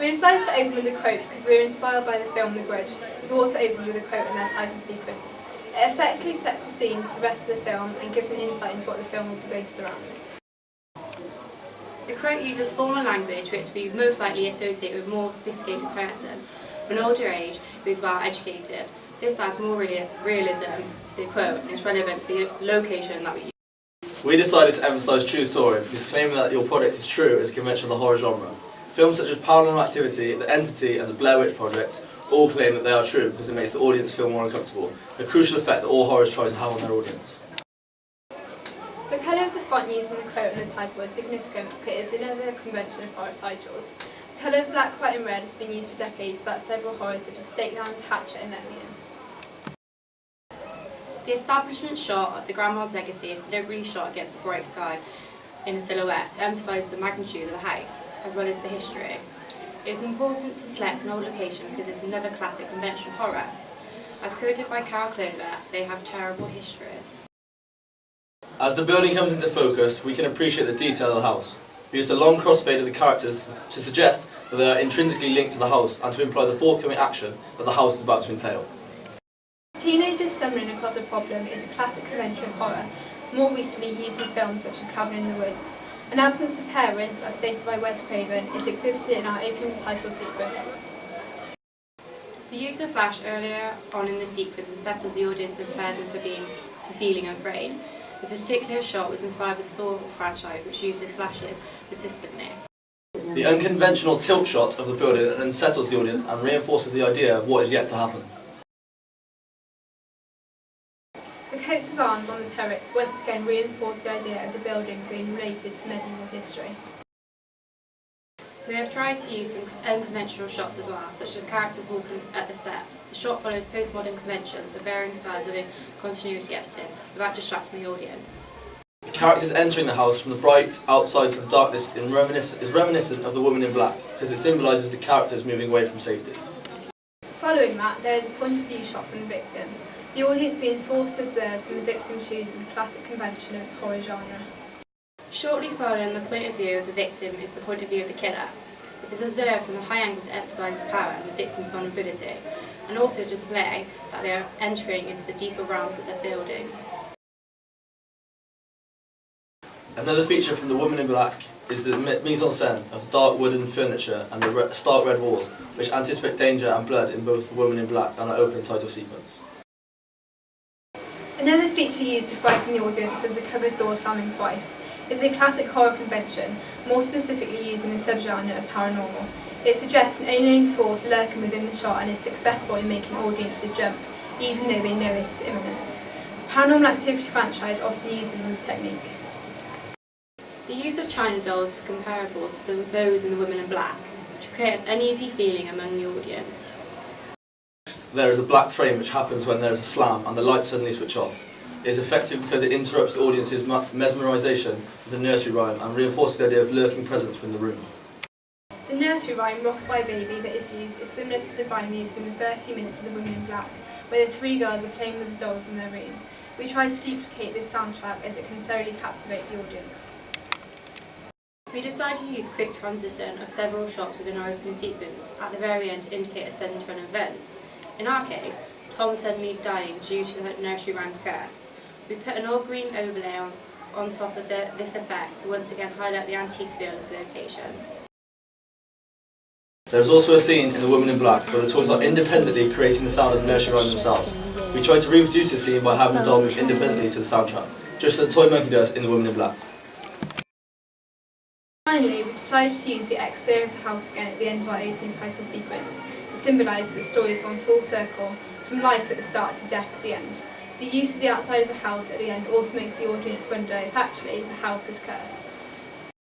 We decided to open with a quote because we were inspired by the film The Grudge, who also opened with a quote in their title sequence. It effectively sets the scene for the rest of the film and gives an insight into what the film will be based around. The quote uses formal language which we most likely associate with a more sophisticated person of an older age who is well educated. This adds more realism to the quote and is relevant to the location that we use. We decided to emphasise true story because claiming that your project is true is a convention of the horror genre. Films such as Paranormal Activity, The Entity and The Blair Witch Project all claim that they are true because it makes the audience feel more uncomfortable, a crucial effect that all horrors try to have on their audience. The colour of the font used in the quote and the title is significant because it is another convention of horror titles. The colour of black, white and red has been used for decades throughout several horrors such as Stakeland, Hatchet and Alien. The establishment shot of the Grandma's Legacy is deliberately shot against the bright sky in a silhouette to emphasise the magnitude of the house, as well as the history. It is important to select an old location because it's another classic convention of horror. As quoted by Carol Clover, they have terrible histories. As the building comes into focus, we can appreciate the detail of the house. We used a long crossfade of the characters to suggest that they are intrinsically linked to the house and to imply the forthcoming action that the house is about to entail. Teenagers stumbling across a problem is a classic convention of horror, more recently used in films such as Cabin in the Woods. An absence of parents, as stated by Wes Craven, is exhibited in our opening title sequence. The use of flash earlier on in the sequence unsettles the audience and prepares them for feeling afraid. The particular shot was inspired by the Saw franchise, which uses flashes persistently. The unconventional tilt shot of the building unsettles the audience and reinforces the idea of what is yet to happen. The coats of arms on the turrets once again reinforce the idea of the building being related to medieval history. We have tried to use some unconventional shots as well, such as characters walking at the step. The shot follows postmodern conventions of varying styles within continuity editing, without distracting the audience. Characters entering the house from the bright outside to the darkness is reminiscent of The Woman in Black, because it symbolises the characters moving away from safety. Following that, there is a point of view shot from the victim, the audience being forced to observe from the victim's shoes in the classic convention of the horror genre. Shortly following the point of view of the victim is the point of view of the killer. It is observed from a high angle to emphasise its power and the victim's vulnerability, and also display that they are entering into the deeper realms of the building. Another feature from The Woman in Black is the mise-en-scène of the dark wooden furniture and the stark red walls, which anticipate danger and blood in both The Woman in Black and our opening title sequence. Another feature used to frighten the audience was the cupboard door slamming twice. It's a classic horror convention, more specifically used in the subgenre of paranormal. It suggests an unknown force lurking within the shot and is successful in making audiences jump, even though they know it is imminent. The Paranormal Activity franchise often uses this technique. The use of China dolls is comparable to those in The Woman in Black, which create an uneasy feeling among the audience. There is a black frame which happens when there is a slam and the lights suddenly switch off. It is effective because it interrupts the audience's mesmerisation with the nursery rhyme and reinforces the idea of lurking presence within the room. The nursery rhyme Rockabye Baby that is used is similar to the rhyme used in the first few minutes of The Woman in Black, where the three girls are playing with the dolls in their room. We tried to duplicate this soundtrack as it can thoroughly captivate the audience. We decided to use quick transition of several shots within our opening sequence at the very end to indicate a sudden turn of events. In our case, Tom suddenly dying due to the nursery rhyme's curse. We put an all-green overlay on top of this effect to once again highlight the antique feel of the location. There is also a scene in The Woman in Black where the toys are independently creating the sound of the nursery rhyme themselves. We tried to reproduce this scene by having the doll move independently to the soundtrack, just as the toy monkey does in The Woman in Black. Finally, we decided to use the exterior of the house again at the end of our opening title sequence to symbolise that the story has gone full circle, from life at the start to death at the end. The use of the outside of the house at the end also makes the audience wonder if actually the house is cursed.